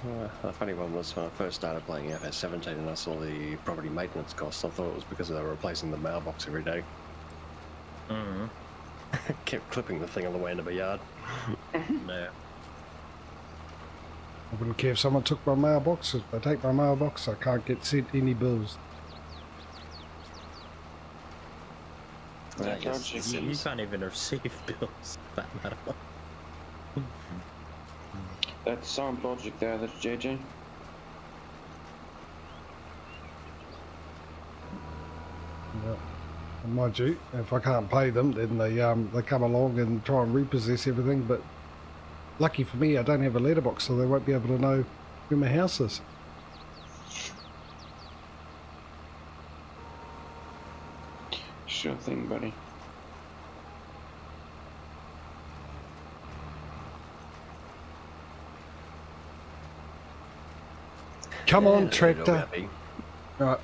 The funny one was when I first started playing FS17 and I saw the property maintenance costs, I thought it was because they were replacing the mailbox every day. Mm. Kept clipping the thing on the way into my yard. No. I wouldn't care if someone took my mailbox. If they take my mailbox, I can't get sent any bills. I guess You can't even receive bills for that matter. That's sound logic there, that's JJ. Yeah. And mind you, if I can't pay them, then they come along and try and repossess everything. But lucky for me, I don't have a letterbox, so they won't be able to know where my house is. Sure thing, buddy. Come on, tractor. Right.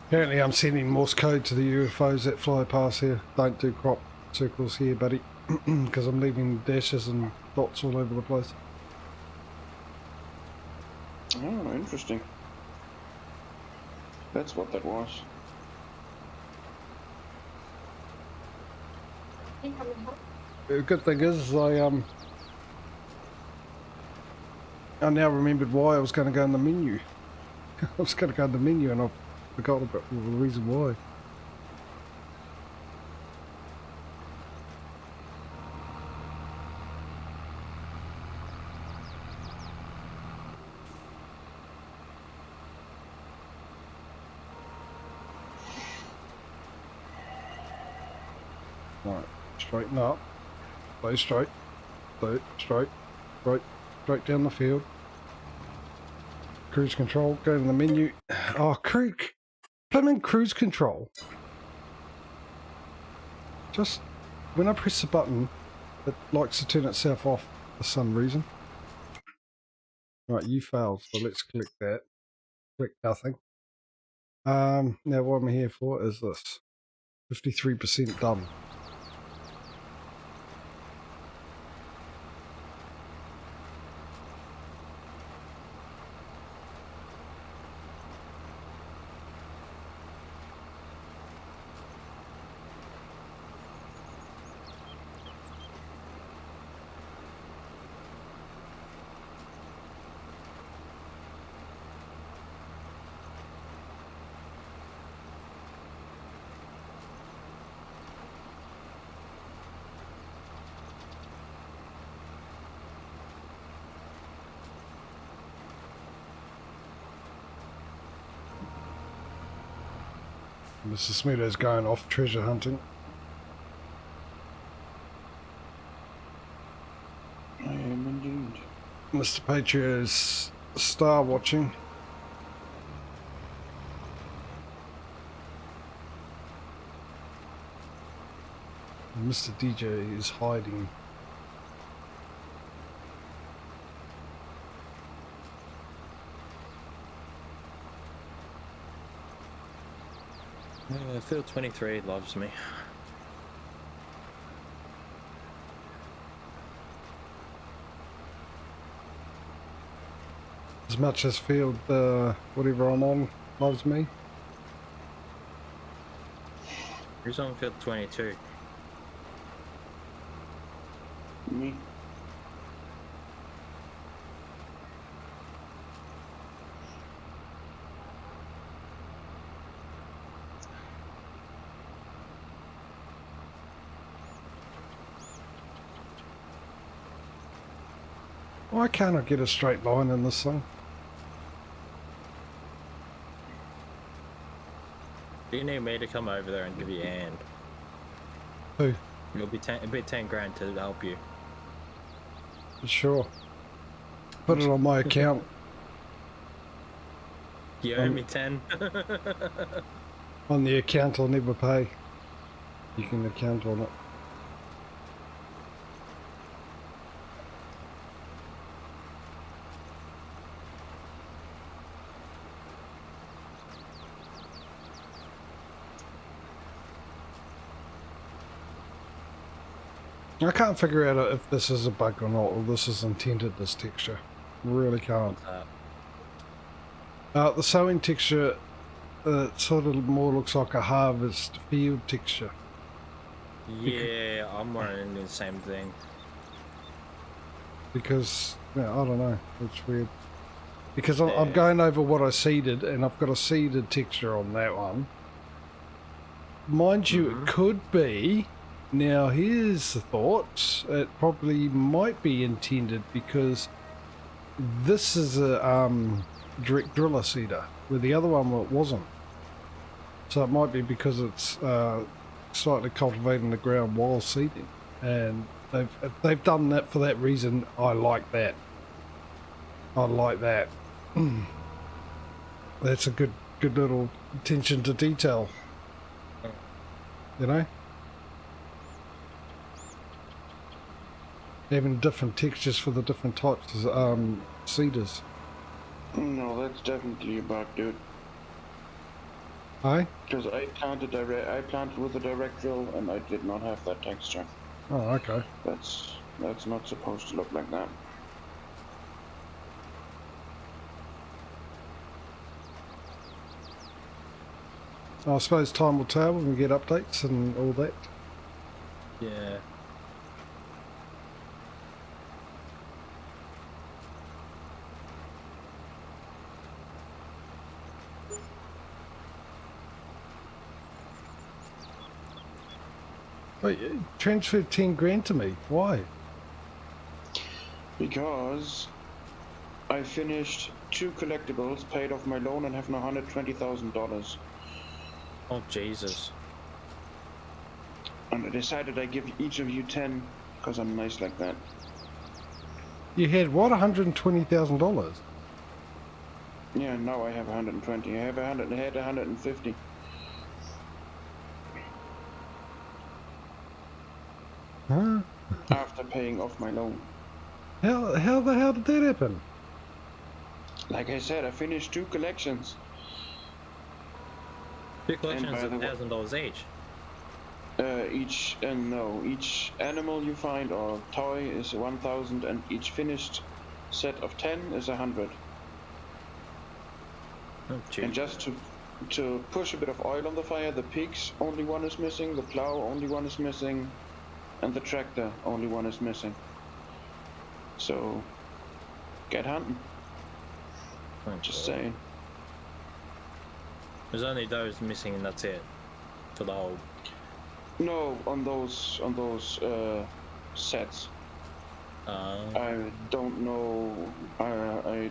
Apparently I'm sending Morse code to the UFOs that fly past here. Don't do crop circles here, buddy, because I'm leaving dashes and dots all over the place. Oh, interesting. That's what that was. The good thing is I now remembered why I was going to go in the menu. I was going to go in the menu and I forgot about the reason why. Right, straighten up, stay straight, straight down the field. Cruise control, go to the menu. Oh, plumbing cruise control. Just when I press the button, it likes to turn itself off for some reason. Right, you failed, so let's click that. Click nothing. Now what I'm here for is this. 53% done. Mr. Smeeto's going off treasure hunting. I am indeed. Mr. Patrio is star watching. And Mr. DJ is hiding. Field 23 loves me. As much as field whatever I'm on loves me. Who's on field 22? Me. Why can't I get a straight line in this thing? Do you need me to come over there and give you a hand? Who? It'll be 10 grand to help you. Sure. Put it on my account. You owe me 10. On the account I'll never pay. You can account on it. I can't figure out if this is a bug or not, or this is intended, this texture. Really can't. What's that? The sowing texture sort of more looks like a harvest field texture. Yeah, I'm running the same thing. Because, yeah, I don't know, it's weird. Because I'm Yeah. going over what I seeded, and I've got a seeded texture on that one. Mind you, it could be. Now, here's the thought. It probably might be intended because this is a direct driller seeder, where the other one wasn't. So it might be because it's slightly cultivating the ground while seeding. And if they've done that for that reason, I like that. I like that. That's a good little attention to detail. You know? Having different textures for the different types of seeders. No, that's definitely a bug, dude. Aye? Because I planted with a direct drill, and I did not have that texture. Oh, okay. That's not supposed to look like that. I suppose time will tell when we get updates and all that. Yeah. Wait, you transferred 10 grand to me. Why? Because I finished 2 collectibles, paid off my loan, and have now $120,000. Oh, Jesus. And I decided I give each of you 10 because I'm nice like that. You had what? $120,000? Yeah, now I have 120. I had 150. Huh? After paying off my loan. How the hell did that happen? Like I said, I finished 2 collections. Two collections by of the way- $1,000 each. Each animal you find or toy is 1,000, and each finished set of 10 is 100. Oh, And Jesus. just to push a bit of oil on the fire, the pigs only one is missing, the plow only one is missing, and the tractor only one is missing. So get hunting. Oh, Just God. saying. There's only those missing and that's it. For the whole... No, on those sets. I don't know. I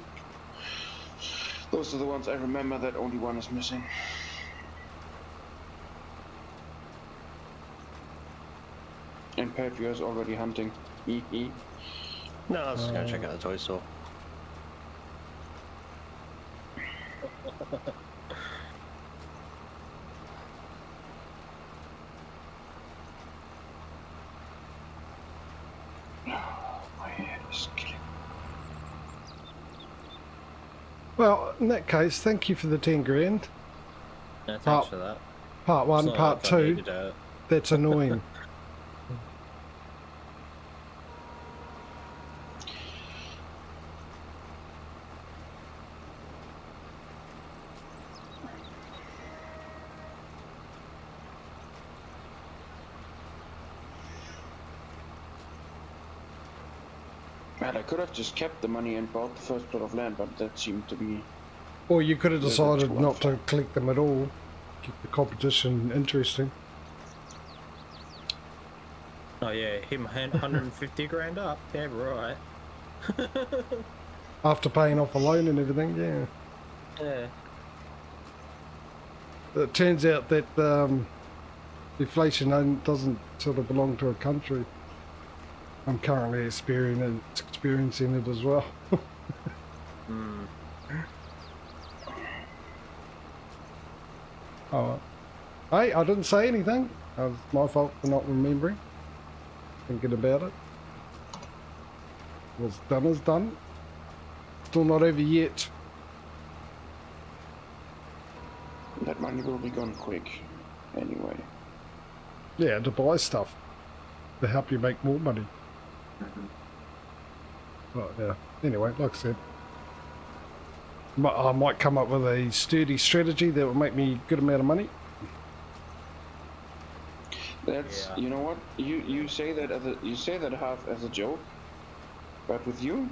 those are the ones I remember that only one is missing. And Patrio is already hunting. Hee. No, I was just going to check out the toy store. My head is killing. Well, in that case, thank you for the 10 grand. Yeah, thanks Oh. for that. Part It's 1, not part like I 2. needed it. That's annoying. Well, I could have just kept the money and bought the first plot of land, but that seemed to be... Or you could have Yeah, that's decided what I not to thought. collect them at all. Keep the competition interesting. Oh yeah, him 150 grand up. Yeah, right. After paying off a loan and everything, yeah. Yeah. It turns out that deflation doesn't sort of belong to a country. I'm currently experiencing it as well. Hmm. Oh, hey, I didn't say anything. It was my fault for not remembering. Thinking about it. What's done is done. Still not over yet. That money will be gone quick, anyway. Yeah, to buy stuff. to help you make more money. But yeah, anyway, like I said, I might come up with a sturdy strategy that will make me a good amount of money. That's Yeah. you know what you say that half as a joke, but with you,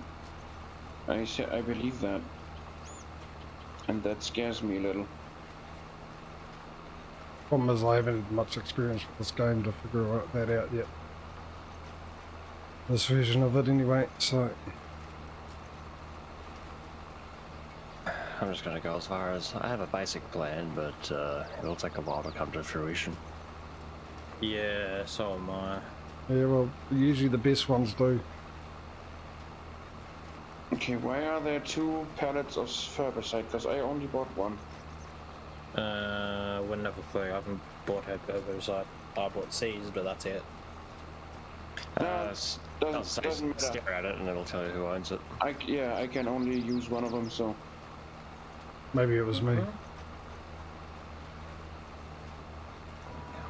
I believe that, and that scares me a little. Problem is I haven't had much experience with this game to figure that out yet. This version of it anyway, so... I'm just gonna go as far as I have a basic plan, but it'll take a while to come to fruition. Yeah, so am I. Yeah, well, usually the best ones do. Okay, why are there 2 pallets of herbicide? Because I only bought 1. Wouldn't have a clue. I haven't bought herbicide. I bought seeds, but that's it. Doesn't matter. Stare at it and it'll tell you who owns it. I can only use 1 of them, so... Maybe it was me.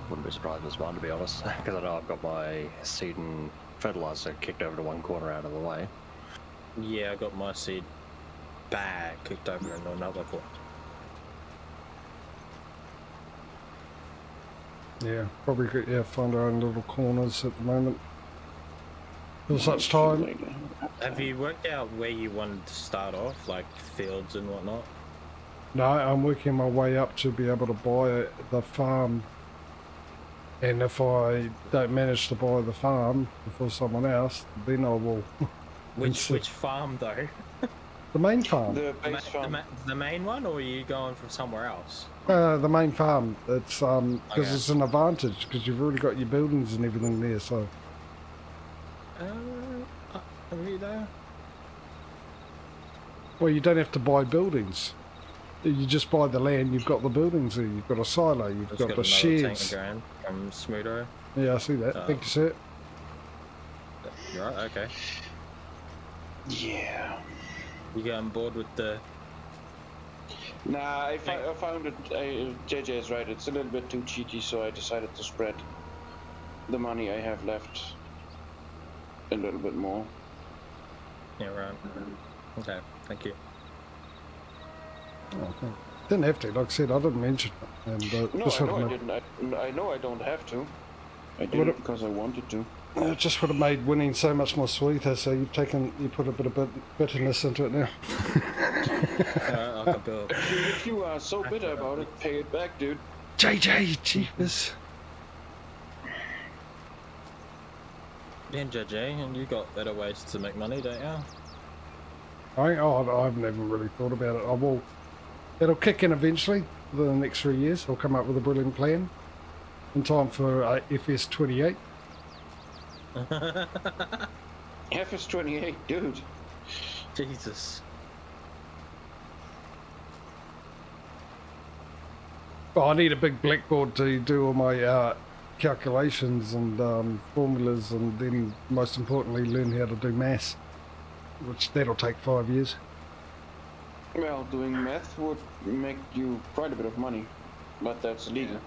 Wouldn't be surprised if it's mine, to be honest, because I know I've got my seed and fertilizer kicked over to one corner out of the way. Yeah, I got my seed bag kicked over into another corner. Yeah, probably could find our own little corners at the moment. Till such time. Have you worked out where you wanted to start off, like fields and whatnot? No, I'm working my way up to be able to buy the farm. And if I don't manage to buy the farm before someone else, then I will... Which farm though? The main farm. The base farm. The main one, or are you going from somewhere else? The main farm. It's because Okay. it's an advantage because you've already got your buildings and everything there. So Are you there? well, you don't have to buy buildings. You just buy the land. You've got the buildings there. You've got a silo. You've Just got the another sheds. tank from Smudo. Yeah, I see that. Thank you, sir. You're right. Okay. Yeah. You get on board with the... Nah, I found it. JJ is right. It's a little bit too cheaty, so I decided to spread the money I have left a little bit more. Yeah, right. Okay, thank you. Okay. Didn't have to. Like I said, I didn't mention it. And No, just I would know I have didn't. I know I don't have to. I did it because I wanted to. it just would have made winning so much more sweeter. So you put a bit of bitterness into it now. I can build. If you are so bitter about it, pay it back, dude. JJ, cheapness. Yeah, JJ, and you got better ways to make money, don't you? I've never really thought about it. I will. It'll kick in eventually. Within the next 3 years, I'll come up with a brilliant plan in time for FS28. FS28, dude. Jesus. Well, I need a big blackboard to do all my calculations and formulas, and then most importantly learn how to do maths, which that'll take 5 years. Well, doing math would make you quite a bit of money, but that's illegal.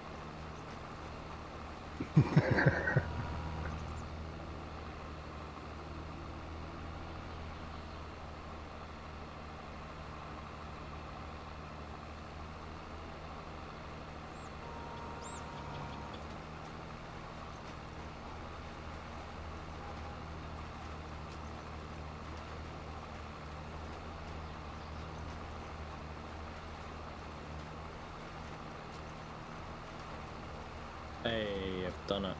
Hey, I've done it.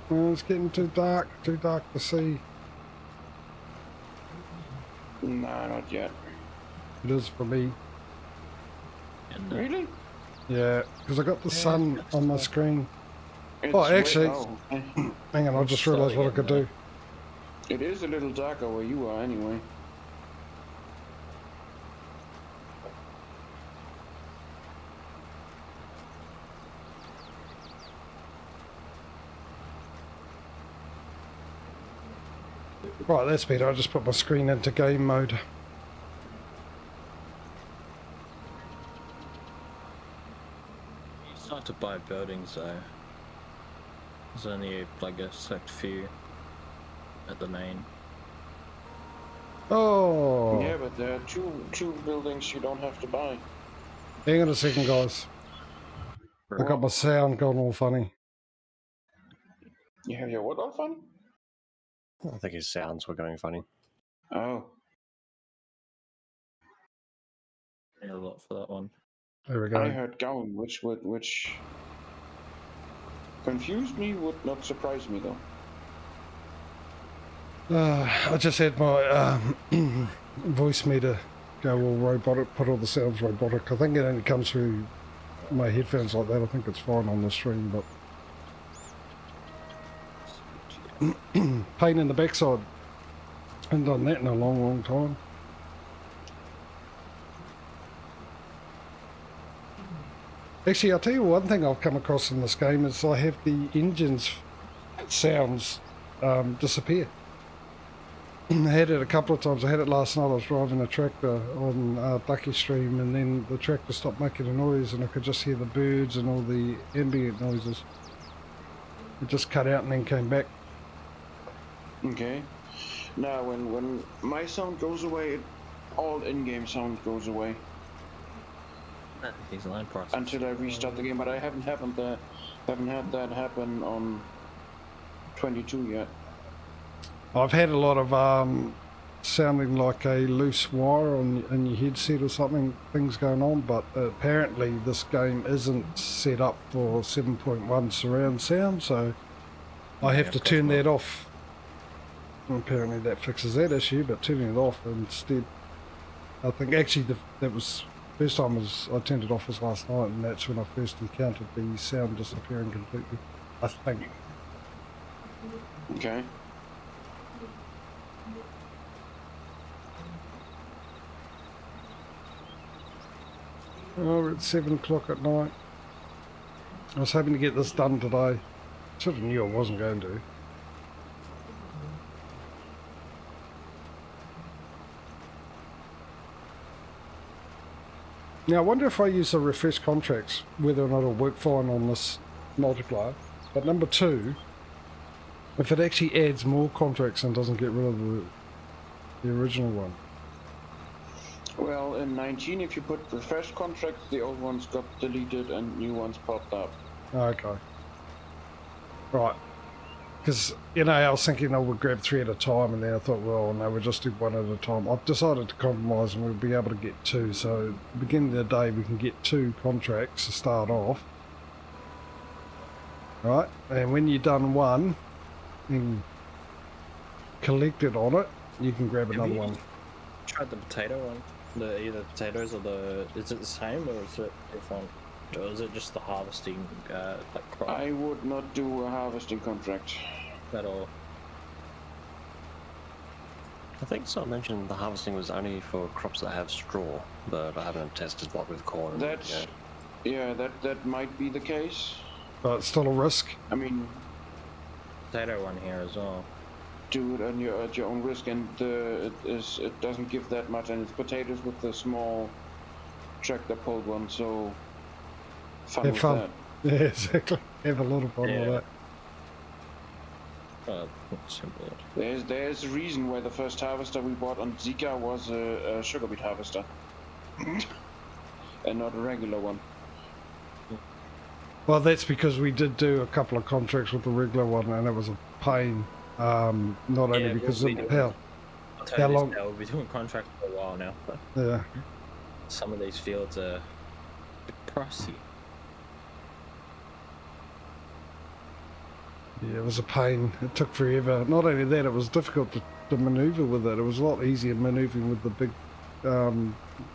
Well, it's getting too dark to see. Nah, not yet. It is for me. And, Really? Yeah, because I got the sun on my screen. It's actually- way- Hang on, I just realised what I could do. it is a little darker where you are, anyway. Right, that's better. I just put my screen into game mode. to buy buildings though. There's only like a select few at the main. Oh, Yeah, but there are two buildings you don't have to buy. hang on a second, guys. I got my sound going all funny. You have your what all fun? I think his sounds were going funny. Oh. Yeah, a lot for that one. There we I go. heard Gowan, which confused me, would not surprise me though. I just had my voice meter go all robotic, put all the sounds robotic. I think it only comes through my headphones like that. I think it's fine on the stream, but pain in the backside. Haven't done that in a long, long time. Actually, I'll tell you one thing I've come across in this game is I have the engine's sounds disappear. I had it a couple of times. I had it last night. I was driving a tractor on Livestream, and then the tractor stopped making a noise, and I could just hear the birds and all the ambient noises. It just cut out and then came back. Okay. Now, when my sound goes away, all in-game sound goes away These line process. until I restart the game. But I haven't had that happen on 22 yet. I've had a lot of sounding like a loose wire in your headset or something, things going on, but apparently this game isn't set up for 7.1 surround sound, so I have to turn that off. Apparently that fixes that issue, but turning it off instead, I think actually that was first time I turned it off was last night, and that's when I first encountered the sound disappearing completely, I think. Okay. Oh, it's 7 o'clock at night. I was hoping to get this done today. Sort of knew I wasn't going to. Now I wonder if I use the refresh contracts, whether or not it'll work fine on this multiplier. But number two, if it actually adds more contracts and doesn't get rid of the original one. Well, in 19, if you put refresh contracts, the old ones got deleted and new ones popped up. Okay. Right. Because, you know, I was thinking I would grab 3 at a time, and then I thought, well, no, we'll just do 1 at a time. I've decided to compromise and we'll be able to get 2. So, at the beginning of the day, we can get 2 contracts to start off. Right? And when you've done 1 and collected on it, you can grab another one. Tried the potato one. Either the potatoes or the. Is it the same or is it different? Or is it just the harvesting like crop I would not do a harvesting contract. at all? I think someone mentioned the harvesting was only for crops that have straw, but I haven't tested what with corn. That's yeah, that might be the case. But it's still a risk. I mean, Potato one here as well. do it at your own risk, and it doesn't give that much, and it's potatoes with the small tractor pulled one, so fun Have with fun. that. Yeah, exactly. Have a lot of fun with that. Simple. There's a reason why the first harvester we bought on Zika was a sugar beet harvester, and not a regular one. Well, that's because we did do a couple of contracts with the regular one, and it was a pain. Not only because of how long. We'll be doing contracts for a while now, but Yeah. some of these fields are a bit pricey. Yeah, it was a pain. It took forever. Not only that, it was difficult to manoeuvre with it. It was a lot easier manoeuvring with the big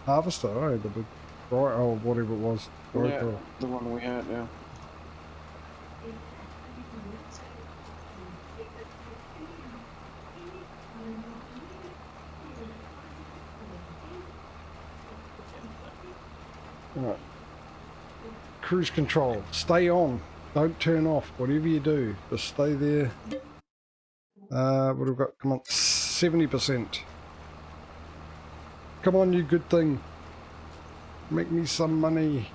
harvester, eh? The big, or whatever it was. Yeah, the one we had, yeah. Right. Cruise control. Stay on. Don't turn off. Whatever you do, just stay there. What have we got? Come on. 70%. Come on, you good thing. Make me some money.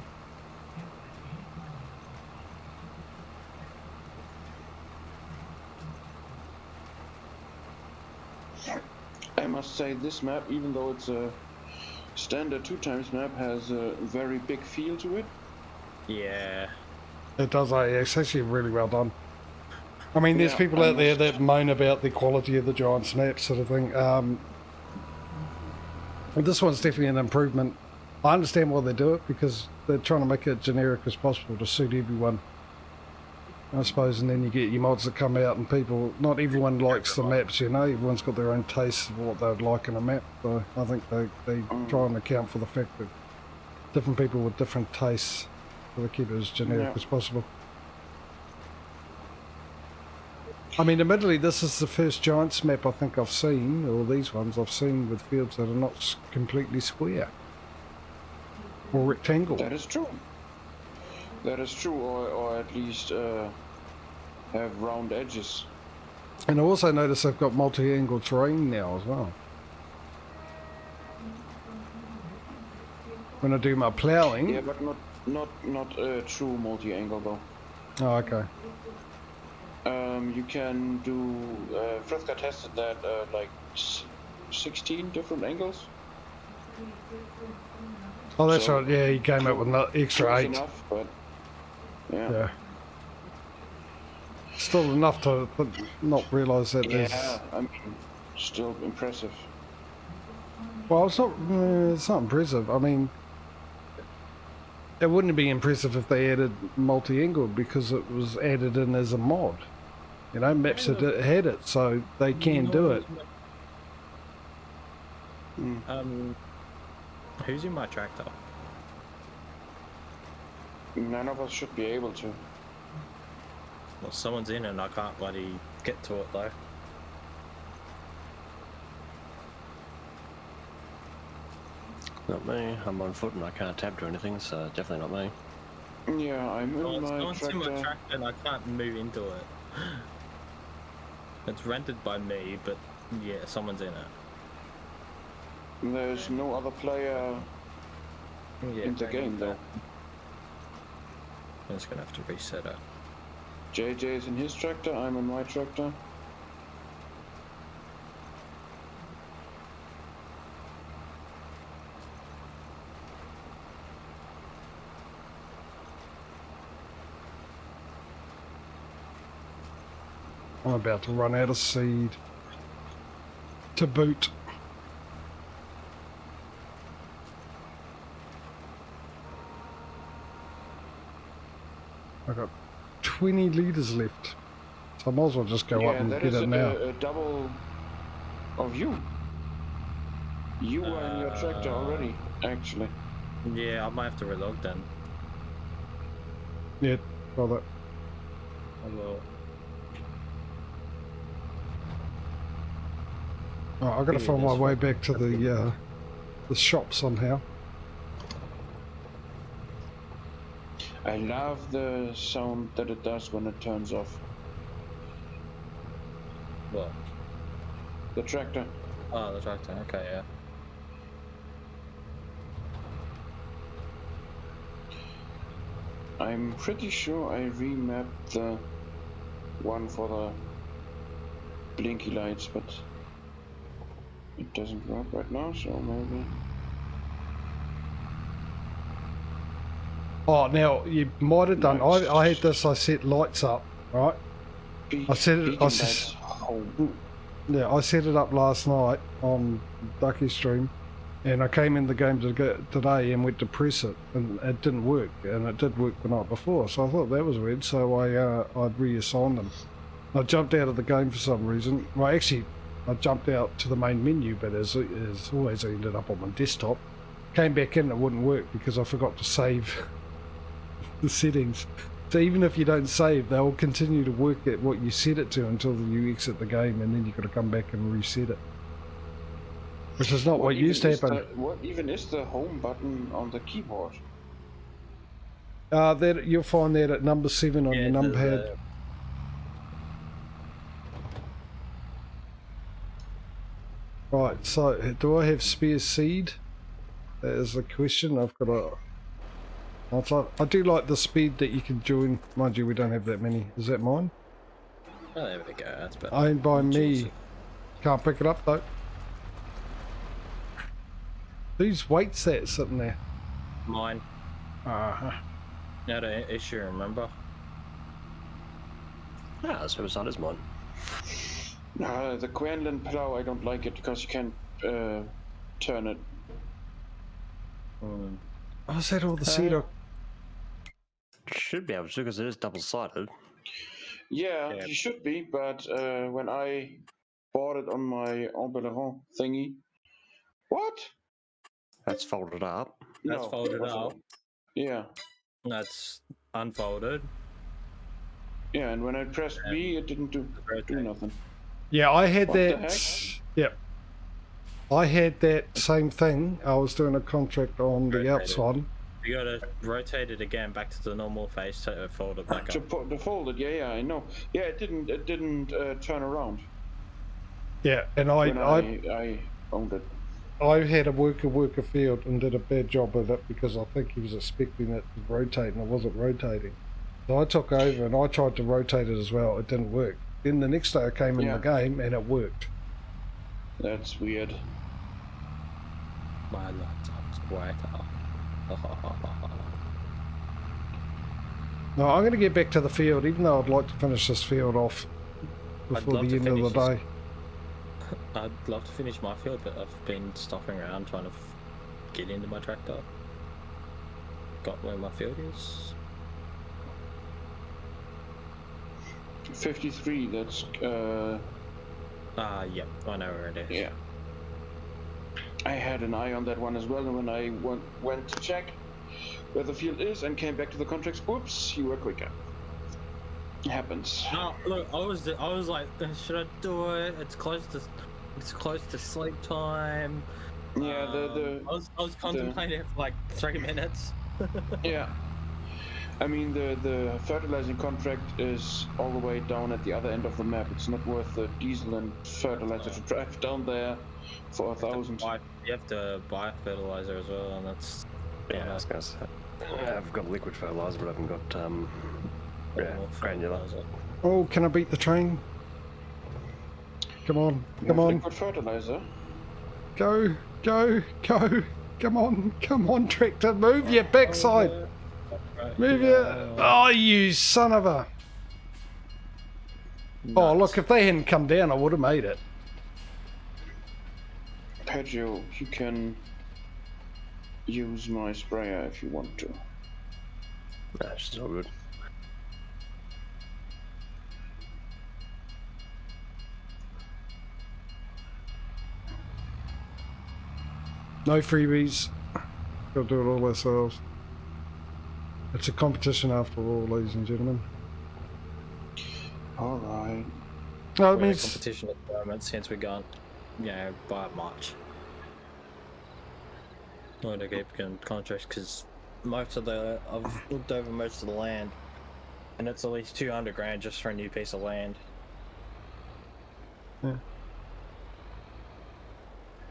I must say this map, even though it's a standard 2x map, has a very big feel to it. Yeah. It does, it's actually really well done. I mean, there's Yeah, people I out there must- that moan about the quality of the Giants map sort of thing. This one's definitely an improvement. I understand why they do it, because they're trying to make it generic as possible to suit everyone, I suppose, and then you get your mods that come out and people, not everyone likes the maps, you know, everyone's got their own taste of what they'd like in a map, so I think they try and account for the fact that different people with different tastes, so they keep it as generic as possible. I mean, admittedly, this is the first Giants map I think I've seen, or these ones I've seen with fields that are not completely square or rectangle. That is true. That is true, or at least have round edges. And I also notice they've got multi-angle terrain now as well. When I do my ploughing... Yeah, but not true multi-angle though. Oh, okay. You can do. Fresca tested that like 16 different angles. Oh, that's So, right. Yeah, he came up with an extra Close 8. enough, but yeah. Yeah. Still enough to not realise that there's... Yeah, I mean, still impressive. Well, it's not impressive. I mean, it wouldn't be impressive if they added multi-angle because it was added in as a mod. You know, maps had it, so they can do it. Who's in my tractor? None of us should be able to. Well, someone's in and I can't bloody get to it though. Not me. I'm on foot and I can't tab to anything, so definitely not me. Yeah, I'm in my Someone's in my tractor. tractor and I can't move into it. It's rented by me, but yeah, someone's in it. There's no other player Yeah, in the hang game on. though. I'm just gonna have to reset it. JJ is in his tractor, I'm in my tractor. I'm about to run out of seed to boot. I've got 20 litres left, so I might as well just go up and that get is it now. a double of you. You are in your tractor already, actually. Yeah, I might have to relog then. Yeah, got that. I will. Right, I've got to Yeah, find my that's way fine. back to the shop somehow. I love the sound that it does when it turns off. What? The tractor. Oh, the tractor. Okay, yeah. I'm pretty sure I remapped the one for the blinky lights, but it doesn't work right now, so maybe. Oh, now you might have done. I had this. I set lights up, right? I set it. Beacon lights home. Yeah, I set it up last night on Ducky Stream, and I came in the game today and went to press it, and it didn't work, and it did work the night before. So I thought that was weird. So I'd reassigned them. I jumped out of the game for some reason. Well, actually, I jumped out to the main menu, but as always, I ended up on my desktop. Came back in, it wouldn't work because I forgot to save the settings. So even if you don't save, they'll continue to work at what you set it to until you exit the game, and then you've got to come back and reset it. Which is not what used to happen. What even is the home button on the keyboard? That you'll find that at number 7 on your numpad. Right, so do I have spare seed? That is the question. I've got a... I do like the speed that you can join. Mind you, we don't have that many. Is that mine? Oh, there we go. That's better. Owned by me. Jesus. Can't pick it up though. Whose weight's that sitting there? Mine. Uh-huh. Not an issue, remember? Ah, so it's not as mine. The Quenlin plow, I don't like it because you can't turn it. Mm. Oh, is that all the cedar? Should be able to because it is double-sided. Yeah, Yeah. you should be, but when I bought it on my Embellerin thingy... What? That's folded up. That's No, folded that was up. Yeah. That's unfolded. Yeah, and when I pressed B, it didn't do nothing. Yeah, I had What the that. heck? Yep. I had that same thing. I was doing a contract on the Rotated. outside. You gotta rotate it again back to the normal face to fold it back up. To fold it, yeah, I know. Yeah, it didn't turn around Yeah, and when I I owned it. I had a worker field and did a bad job with it because I think he was expecting it to rotate and it wasn't rotating. So I took over and I tried to rotate it as well. It didn't work. Then the next day I came in the game and it worked. That's weird. My laptop's white. No, I'm going to get back to the field, even though I'd like to finish this field off before the end of the day. I'd love to finish my field, but I've been stopping around trying to get into my tractor. Got where my field is. 53, that's... Yeah, I know where it is. Yeah. I had an eye on that one as well, and when I went to check where the field is and came back to the contracts, oops, you were quicker. It happens. No, look, I was like, should I do it? It's close to sleep time. Yeah, I was contemplating it for like 3 minutes. Yeah. I mean, the fertilizing contract is all the way down at the other end of the map. It's not worth the diesel and fertilizer to drive down there for 1,000. You have to buy fertilizer as well, and that's... Yeah, I was going to say. I've got liquid fertilizer, but I haven't got granular. Oh, can I beat the train? Come on, come on. Liquid fertilizer? Go, go, go. Come on, tractor. Move your backside. Move your... Oh, you son of a... Oh, look, if they hadn't come down, I would have made it. Patrio, you can use my sprayer if you want to. That's all good. No freebies. Gotta do it all ourselves. It's a competition after all, ladies and gentlemen. Alright. No, it We're in means... competition at the moment since we gone, by March. I'm going to keep getting contracts because I've looked over most of the land, and it's at least 200 grand just for a new piece of land. Yeah.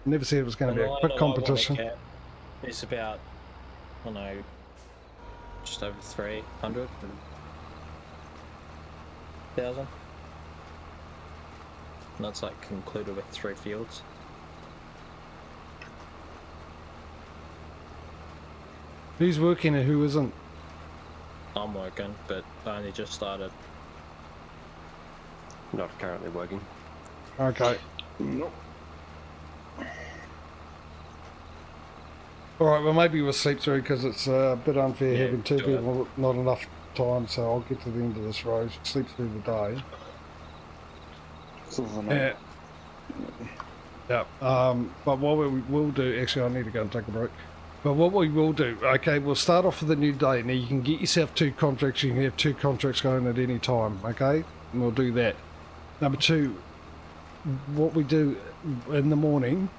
Never said it was going to be a quick competition. It's about, I don't know, just over 300,000. And that's like concluded with 3 fields. Who's working and who isn't? I'm working, but I only just started. Not currently working. Okay. Nope. Alright, well maybe we'll sleep through because it's a bit unfair having 2 do it. people, not enough time, so I'll get to the end of this road, sleep through the day. Yeah. Yeah. But what we will do, actually I need to go and take a break. But what we will do, okay, we'll start off with a new day. Now you can get yourself 2 contracts, you can have 2 contracts going at any time, okay? And we'll do that. Number 2, what we do in the morning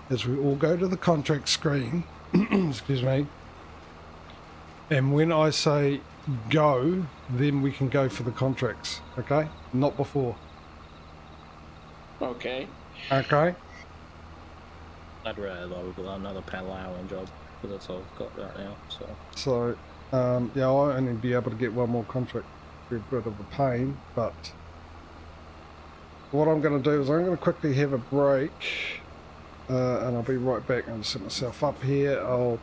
is we all go to the contract screen, excuse me, and when I say go, then we can go for the contracts, okay? Not before. Okay. Okay? I'd rather love another Palauan job, because that's all I've got right now, so... So, yeah, I'll only be able to get 1 more contract. Be a bit of a pain, but what I'm going to do is I'm going to quickly have a break and I'll be right back. I'll set myself up here. I'll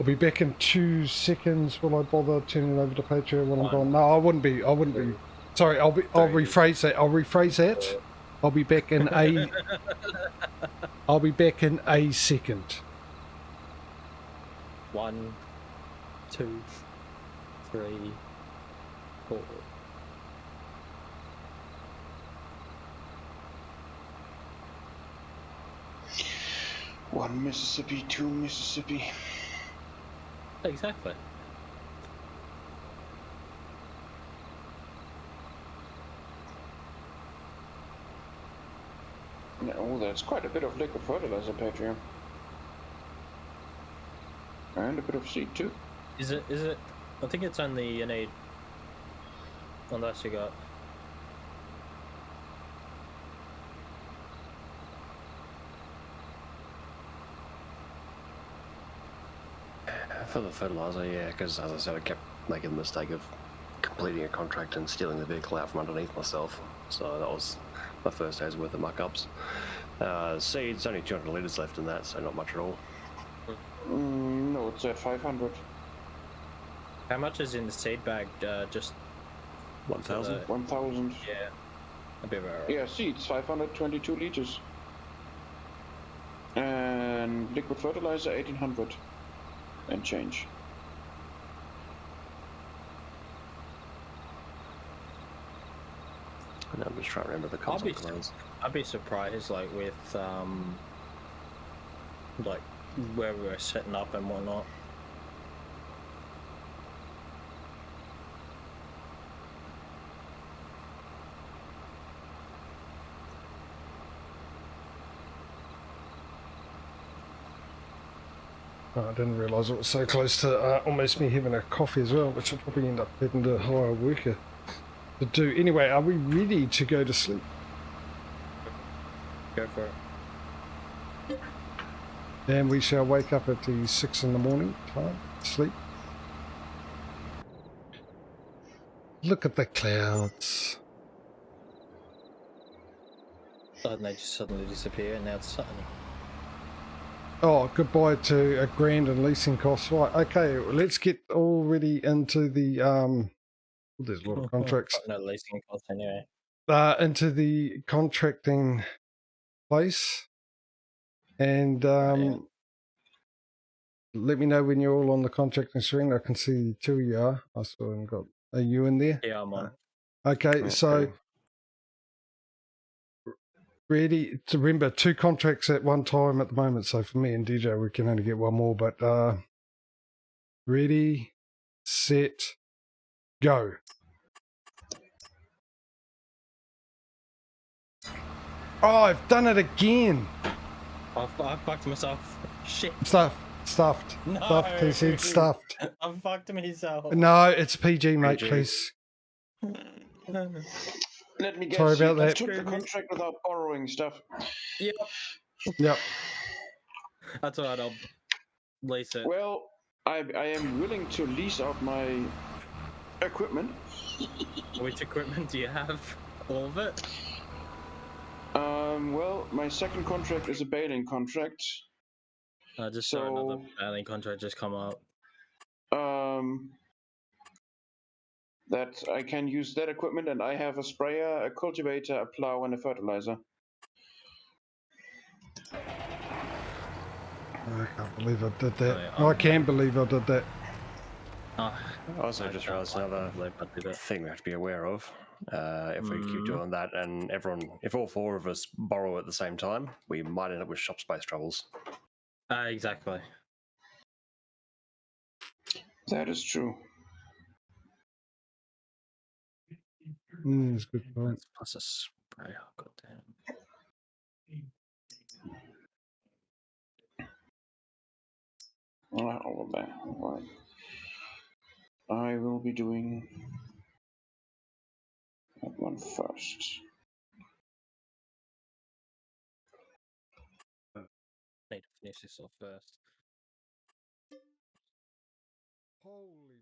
be back in 2 seconds. Will I bother turning over to Patrio when I'm gone? No, I wouldn't be. I wouldn't be. Sorry, I'll rephrase that. I'll rephrase that. I'll be back in a. I'll be back in a second. 1, 2, 3, 4. One Mississippi, 2 Mississippi. Exactly. No, that's quite a bit of liquid fertilizer, Patrio. And a bit of seed too. Is it? I think it's only you need. Unless you got. For the fertilizer, yeah, because as I said, I kept making the mistake of completing a contract and stealing the vehicle out from underneath myself. So that was my first day's worth of muck-ups. Seeds, only 200 litres left in that, so not much at all. No, it's at 500. How much is in the seed bag? Just 1,000. 1,000. yeah, a bit of Yeah, seeds, 522 liters. And liquid fertilizer, 1,800 and change. And I'm just trying to remember the consequences. I'd be surprised, like with like where we were setting up and whatnot. Oh, I didn't realise it was so close to almost me having a coffee as well, which I'll probably end up having to hire a worker to do. Anyway, are we ready to go to sleep? Go for it. And we shall wake up at the 6 in the morning time. Sleep. Look at the clouds. And they just suddenly disappear, and now it's sunny. Oh, goodbye to a grand and leasing costs. Right, okay, let's get already into the there's a lot of contracts. No leasing costs anyway. Into the contracting place. And let me know when you're all on the contracting screen. I can see 2 of you are. I saw and got are you in there? Yeah, I'm on. Okay, so ready to remember 2 contracts at one time at the moment. So for me and DJ, we can only get one more. But ready, set, go. Oh, I've done it again. I fucked myself. Shit. Stuffed. No. Stuffed. He said stuffed. I fucked myself. No, it's PG, mate. PG. Please. Let me guess. Sorry about you that. took the contract without borrowing stuff. Yep. Yep. That's alright. I'll lease it. Well, I am willing to lease out my equipment. Which equipment do you have? All of it? Well, my second contract is a baling contract. I just saw another baling contract just come up. That I can use that equipment, and I have a sprayer, a cultivator, a plow, and a fertilizer. I can't believe I did that. yeah, I can believe I did that. Oh, I also just realised another thing we have to be aware of. If we keep doing that and if all 4 of us borrow at the same time, we might end up with shop space troubles. exactly. That is true. That's a good point. Plus a sprayer. Goddamn. All of that. Right. I will be doing that one first. Need to finish this off first. Holy